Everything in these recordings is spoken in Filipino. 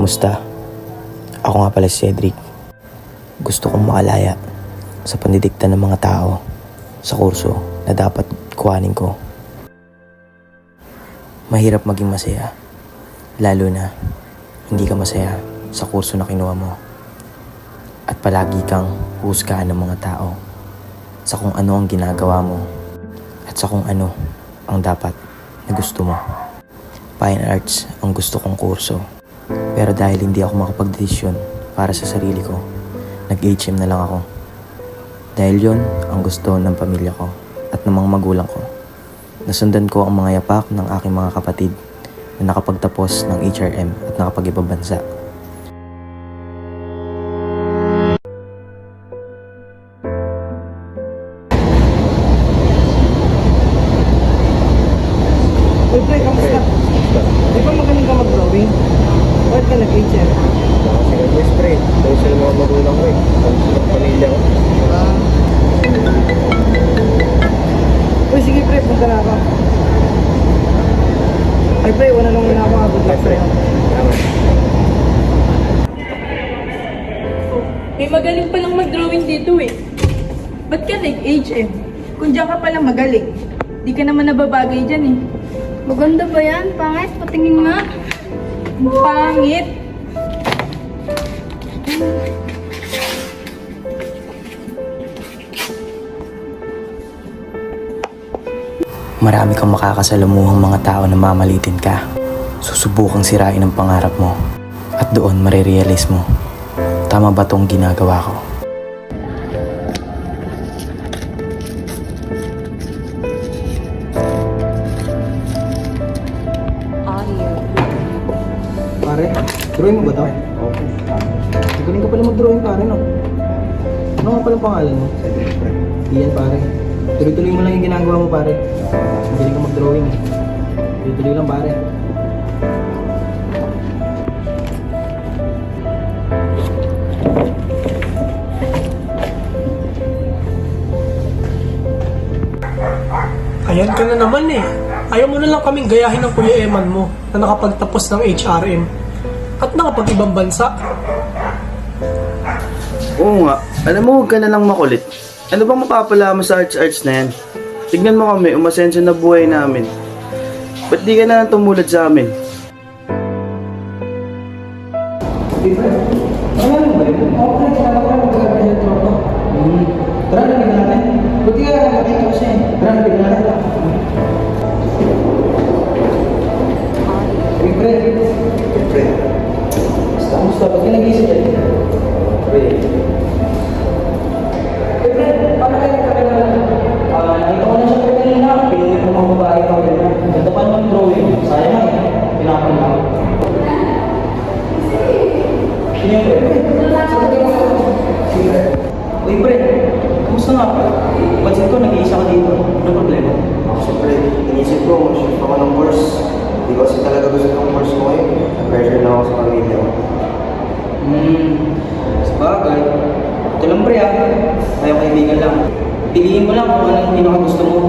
Kamusta? Ako nga pala si Cedric. Gusto kong makalaya sa pandidikta ng mga tao sa kurso na dapat kuhanin ko. Mahirap maging masaya, lalo na hindi ka masaya sa kurso na kinuha mo. At palagi kang husgahan ng mga tao sa kung ano ang ginagawa mo at sa kung ano ang dapat na gusto mo. Fine Arts ang gusto kong kurso. Pero dahil hindi ako makapagdesisyon para sa sarili ko, nag-HM na lang ako. Dahil yon ang gusto ng pamilya ko at ng mga magulang ko. Nasundan ko ang mga yapak ng aking mga kapatid na nakapagtapos ng HRM at nakapag-ibang bansa. Uy, pre, kamusta? Di ba magaling ka mag-drawing? Bakit ka nag-HM? Kasi nag-wish pre, dahil sila mga magulang ko eh. Dahil sila ng pamilya ko. Uy, sige pre, punta na ako. Ay pre, wala nang muna ako. Good luck pre. Salamat. May magaling palang mag-drawing dito eh. Ba't ka nag-HM? Kung diyan ka palang magaling, di ka naman nababagay dyan eh. Maganda ba yan? Pangit? Patingin nga. Ang pangit! Marami kang makakasalamuhang mga tao na mamalitin ka. Susubukang sirain ang pangarap mo. At doon marirealize mo, tama ba tong ginagawa ko? Pare, drawing mo ba to? Okay. Magaling ka pala mag-drawing pare, no? Ano nga pala pangalan mo? Iyan pare. Tuloy-tuloy mo lang yung ginagawa mo pare. Magaling ka mag-drawing eh. Tuloy-tuloy lang pare. Ayan ka na naman eh. Ayaw mo na lang kaming gayahin ng Kuya Eman mo na nakapagtapos ng HRM at nakapag-ibang bansa. Oo nga. Alam mo, huwag ka na lang makulit. Ano bang mapapala mo sa arts na yan? Tignan mo kami, umasenso na buhay namin. Ba't di ka na lang tumulad sa amin? Ano ba yun? Oo, pre, kailangan ko lang magkakaroon ng tropa. Tara, nabigyan natin. Buti ka nakita ko siya eh. Tara, nabigyan natin. Uy, pre. Pre. Kamusta? Ba't ka nag-iisip yan? Pre. Uy, pre, paano kayo nagkakilala? Nakita ko na siya pre kanina. Pilit mo mga babae pa rin. Ganda pa naman drawing. Sayang eh. Pinapan lang. Sino yung pre? Sige pre. Uy pre, kamusta nga? Pansin ko, nag-iisa ka dito. Ano problema? Actually, pre, inisip ko, mag-shift ako ng course. Hindi ko kasi talaga gusto ng course ko ngayon. Na-pressure na ako sa pamilya ko. Sabagay. Ito lang pre Ayaw kaibigan lang. Piliin mo lang kung anong pinakagusto mo.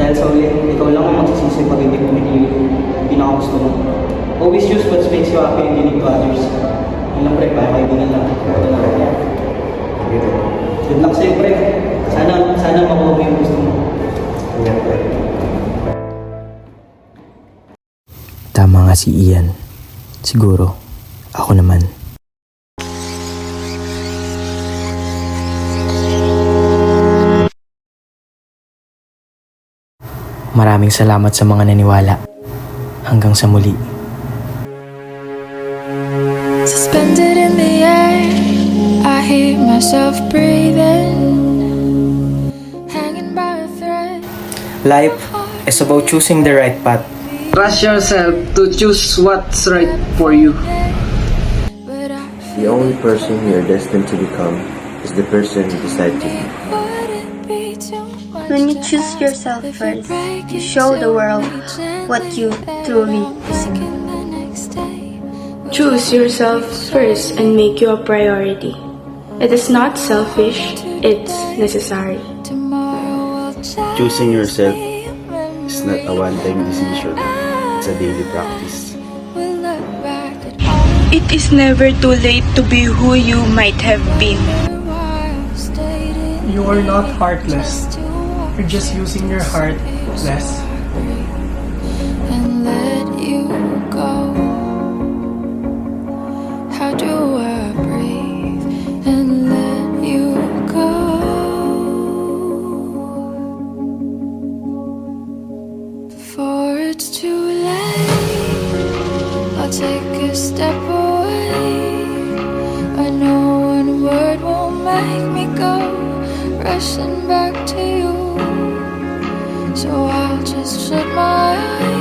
Dahil sa ulit, ikaw lang ang magsisisi pag hindi mo pinili yung pinakagusto mo. Always choose what makes you happy and unique to others. Yun lang pre, ayaw kaibigan lang. Ito na pre. Dito. Good luck sa'yo pre. Sana makuha mo yung gusto mo. Yan, pre. Tama nga si Ian. Siguro, ako naman. Maraming salamat sa mga naniwala. Hanggang sa muli. Suspended in the air, I hear myself breathing, hanging by a thread. Life is about choosing the right path. Trust yourself to choose what's right for you. But I The only person you're destined to become is the person you decide to be. wouldn't be too much When you to choose ask yourself if first, break you it show the so world gently what you that truly I'll wake in the next day. Choose yourself first and make you a priority. It is not selfish, it's necessary. Tomorrow will Choosing yourself is It's not a one-time decision. It's a daily practice. We'll look back at all It is never too late to be who you might have been. You are not heartless. You're just using your heart less. And let you go. How do I breathe and let you go? Before it's too late, I'll take a step away. I know one word won't make me go rushing back to you. So I'll just shut my eyes